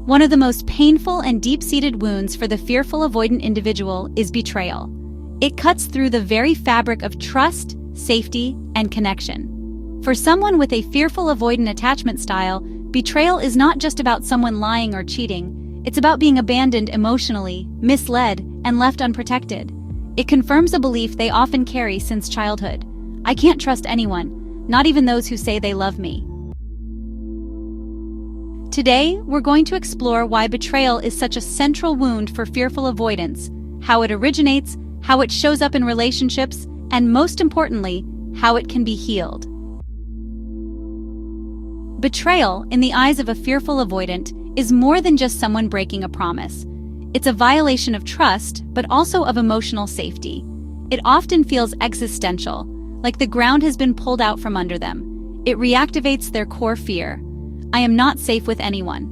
One of the most painful and deep-seated wounds for the fearful avoidant individual is betrayal. It cuts through the very fabric of trust, safety, and connection. For someone with a fearful avoidant attachment style, betrayal is not just about someone lying or cheating. It's about being abandoned emotionally, misled, and left unprotected. It confirms a belief they often carry since childhood. I can't trust anyone, not even those who say they love me. Today, we're going to explore why betrayal is such a central wound for fearful avoidance, how it originates, how it shows up in relationships, and most importantly, how it can be healed. Betrayal, in the eyes of a fearful avoidant, is more than just someone breaking a promise. It's a violation of trust, but also of emotional safety. It often feels existential, like the ground has been pulled out from under them. It reactivates their core fear. I am not safe with anyone.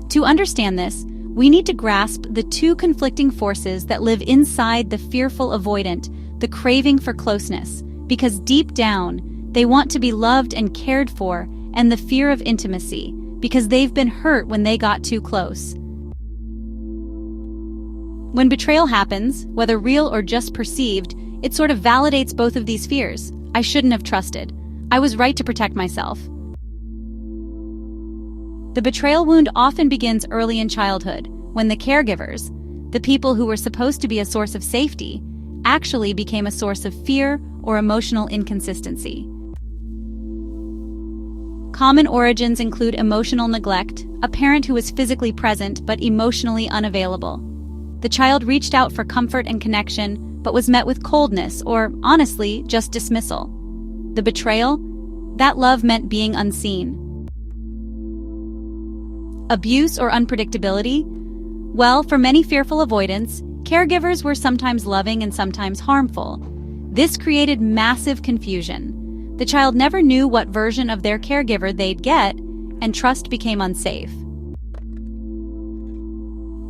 To understand this, we need to grasp the two conflicting forces that live inside the fearful avoidant, the craving for closeness, because deep down, they want to be loved and cared for, and the fear of intimacy, because they've been hurt when they got too close. When betrayal happens, whether real or just perceived, it sort of validates both of these fears. I shouldn't have trusted. I was right to protect myself. The betrayal wound often begins early in childhood, when the caregivers, the people who were supposed to be a source of safety, actually became a source of fear or emotional inconsistency. Common origins include emotional neglect, a parent who was physically present but emotionally unavailable. The child reached out for comfort and connection, but was met with coldness or, honestly, just dismissal. The betrayal? That love meant being unseen. Abuse or unpredictability? Well, for many fearful avoidants, caregivers were sometimes loving and sometimes harmful. This created massive confusion. The child never knew what version of their caregiver they'd get, and trust became unsafe.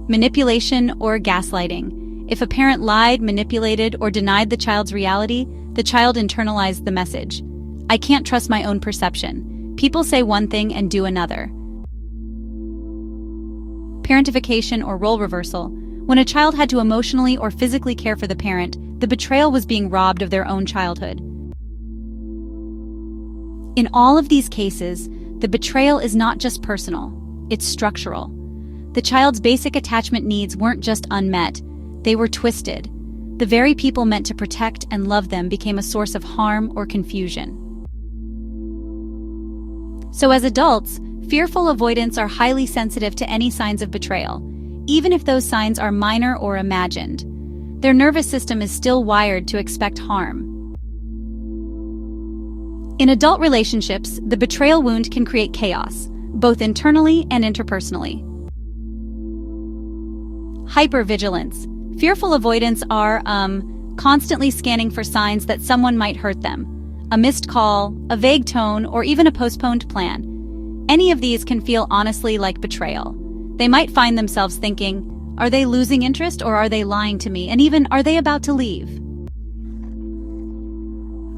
Manipulation or gaslighting. If a parent lied, manipulated, or denied the child's reality, the child internalized the message. I can't trust my own perception. People say one thing and do another. Parentification or role reversal. When a child had to emotionally or physically care for the parent, the betrayal was being robbed of their own childhood. In all of these cases, the betrayal is not just personal, it's structural. The child's basic attachment needs weren't just unmet, they were twisted. The very people meant to protect and love them became a source of harm or confusion. So as adults, fearful avoidants are highly sensitive to any signs of betrayal, even if those signs are minor or imagined. Their nervous system is still wired to expect harm. In adult relationships, the betrayal wound can create chaos, both internally and interpersonally. Hypervigilance. Fearful avoidants are, constantly scanning for signs that someone might hurt them. A missed call, a vague tone, or even a postponed plan. Any of these can feel honestly like betrayal. They might find themselves thinking, are they losing interest or are they lying to me? And even, are they about to leave?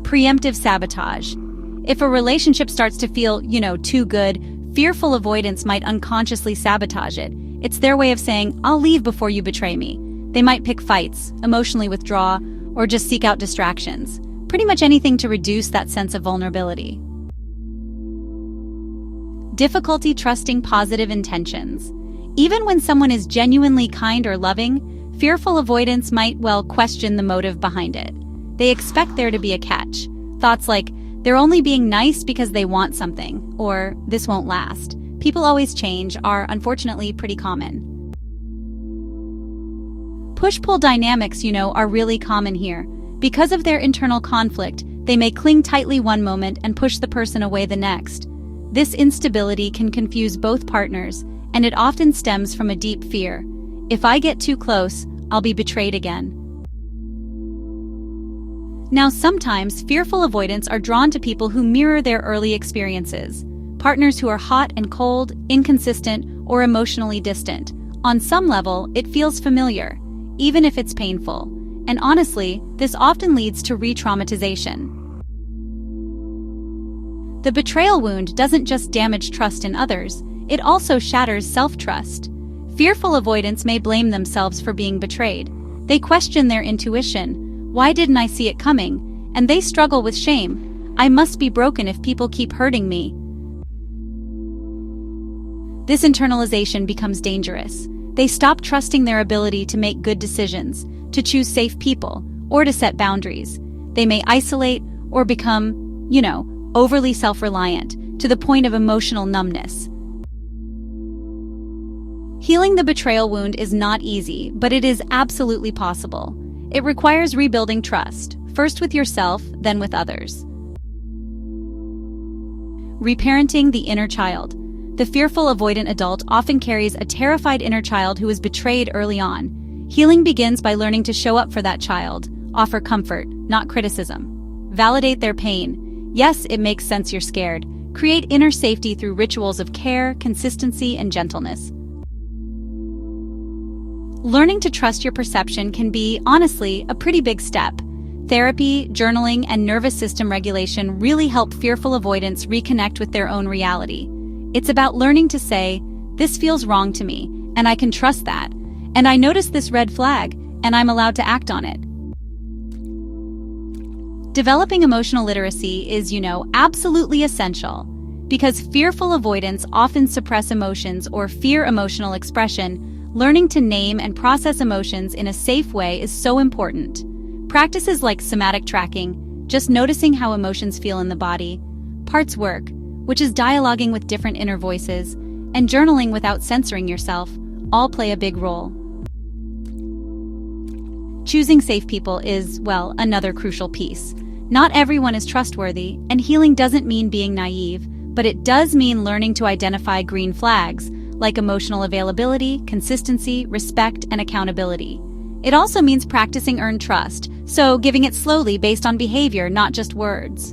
Preemptive sabotage. If a relationship starts to feel, too good, fearful avoidants might unconsciously sabotage it. It's their way of saying, I'll leave before you betray me. They might pick fights, emotionally withdraw, or just seek out distractions. Pretty much anything to reduce that sense of vulnerability. Difficulty trusting positive intentions. Even when someone is genuinely kind or loving, fearful avoidants might, question the motive behind it. They expect there to be a catch. Thoughts like, they're only being nice because they want something, or this won't last. People always change are, unfortunately, pretty common. Push-pull dynamics, are really common here. Because of their internal conflict, they may cling tightly one moment and push the person away the next. This instability can confuse both partners, and it often stems from a deep fear. If I get too close, I'll be betrayed again. Now, sometimes fearful avoidants are drawn to people who mirror their early experiences. Partners who are hot and cold, inconsistent, or emotionally distant. On some level, it feels familiar, even if it's painful. And honestly, this often leads to re-traumatization. The betrayal wound doesn't just damage trust in others, it also shatters self-trust. Fearful avoidants may blame themselves for being betrayed. They question their intuition. Why didn't I see it coming? And they struggle with shame. I must be broken if people keep hurting me. This internalization becomes dangerous. They stop trusting their ability to make good decisions, to choose safe people, or to set boundaries. They may isolate or become, overly self-reliant, to the point of emotional numbness. Healing the betrayal wound is not easy, but it is absolutely possible. It requires rebuilding trust, first with yourself, then with others. Reparenting the inner child. The fearful avoidant adult often carries a terrified inner child who was betrayed early on. Healing begins by learning to show up for that child, offer comfort, not criticism. Validate their pain. Yes, it makes sense you're scared. Create inner safety through rituals of care, consistency, and gentleness. Learning to trust your perception can be, honestly, a pretty big step. Therapy, journaling, and nervous system regulation really help fearful avoidants reconnect with their own reality. It's about learning to say, this feels wrong to me, and I can trust that. And I notice this red flag, and I'm allowed to act on it. Developing emotional literacy is, absolutely essential. Because fearful avoidants often suppress emotions or fear emotional expression, learning to name and process emotions in a safe way is so important. Practices like somatic tracking, just noticing how emotions feel in the body, parts work, which is dialoguing with different inner voices, and journaling without censoring yourself, all play a big role. Choosing safe people is, another crucial piece. Not everyone is trustworthy, and healing doesn't mean being naive, but it does mean learning to identify green flags, like emotional availability, consistency, respect, and accountability. It also means practicing earned trust, so giving it slowly based on behavior, not just words.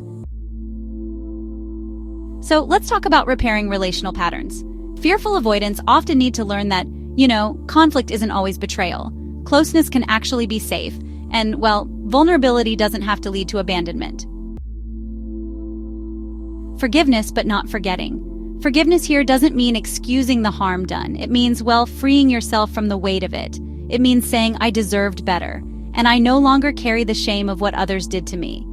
So let's talk about repairing relational patterns. Fearful avoidants often need to learn that, conflict isn't always betrayal. Closeness can actually be safe, and, vulnerability doesn't have to lead to abandonment. Forgiveness, but not forgetting. Forgiveness here doesn't mean excusing the harm done. It means, freeing yourself from the weight of it. It means saying, I deserved better, and I no longer carry the shame of what others did to me.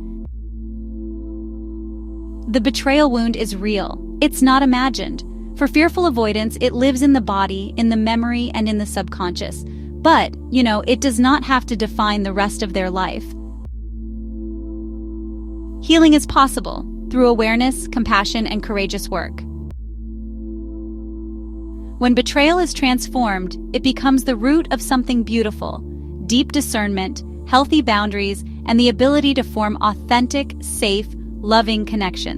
The betrayal wound is real. It's not imagined. For fearful avoidance, it lives in the body, in the memory, and in the subconscious. But, it does not have to define the rest of their life. Healing is possible through awareness, compassion, and courageous work. When betrayal is transformed, it becomes the root of something beautiful: deep discernment, healthy boundaries, and the ability to form authentic, safe, loving connections.